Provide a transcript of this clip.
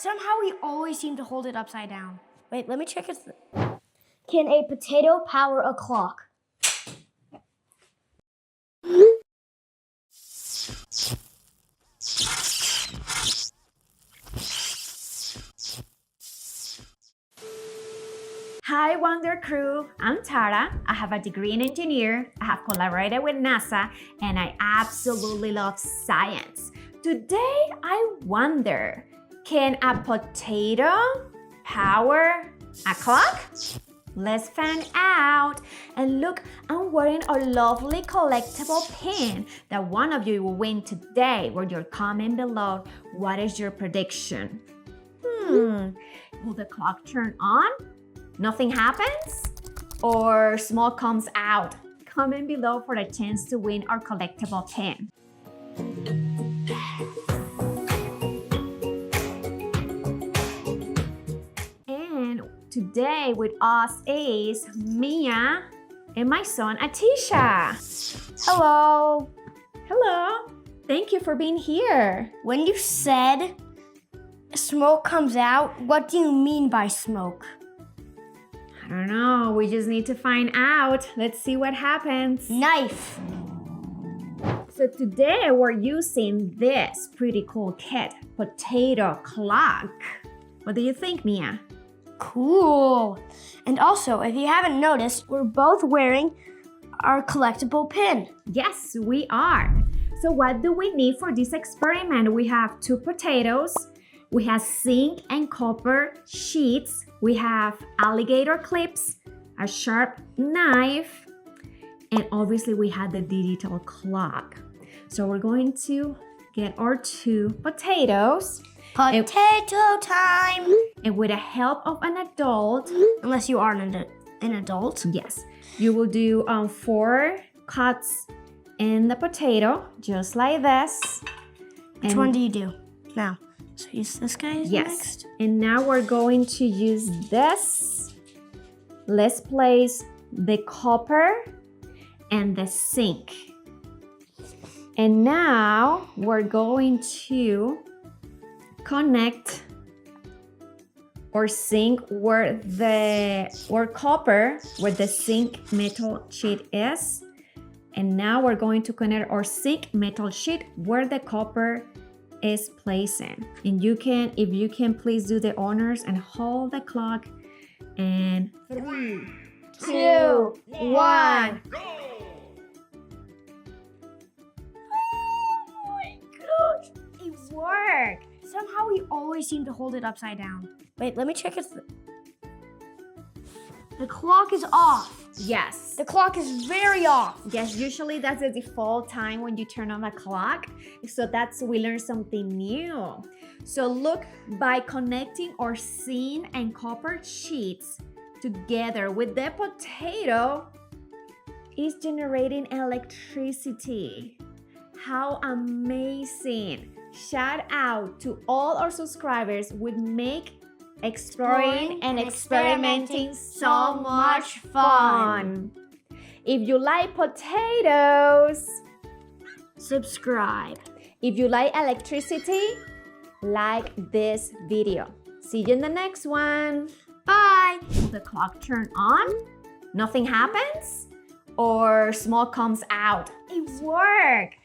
Somehow we always seem to hold it upside down. Wait, let me check it. Can a potato power a clock? Hi, Wonder Crew. I'm Tara. I have a degree in engineer. I have collaborated with NASA, and I absolutely love science. Today, I wonder, can a potato power a clock? Let's find out. And look, I'm wearing a lovely collectible pin that one of you will win today. Where you're comment below, what is your prediction? Will the clock turn on? Nothing happens? Or smoke comes out? Comment below for the chance to win our collectible pin. And today with us is Mia and my son Atisha. Hello. Hello. Thank you for being here. When you said smoke comes out, what do you mean by smoke? I don't know. We just need to find out. Let's see what happens. Knife. So today we're using this pretty cool kit, potato clock. What do you think, Mia? Cool. And also, if you haven't noticed, we're both wearing our collectible pin. Yes, we are. So what do we need for this experiment? We have 2 potatoes. We have zinc and copper sheets. We have alligator clips, a sharp knife, and obviously we have the digital clock. So we're going to get our 2 potatoes. Potato time! And with the help of an adult, Unless you are an adult. yes, you will do 4 cuts in the potato, just like this. Which one do you do now? So use this guy Yes. next. And now we're going to use this. Let's place the copper and the zinc. And now we're going to connect our zinc where copper where the zinc metal sheet is. And now we're going to connect our zinc metal sheet where the copper is placing. And if you can please do the honors and hold the clock. And 3, 2, 1. go! Oh my gosh, it worked! Somehow we always seem to hold it upside down. Wait, let me check it. The clock is off. Yes. The clock is very off. Yes, usually that's the default time when you turn on the clock. So we learned something new. So look, by connecting our zinc and copper sheets together with the potato, it's generating electricity. How amazing! Shout out to all our subscribers with make exploring and experimenting so much fun. If you like potatoes, Subscribe. if you like electricity, like this video. See you in the next one. Bye. Will the clock turn on? Nothing happens? Or smoke comes out? It worked.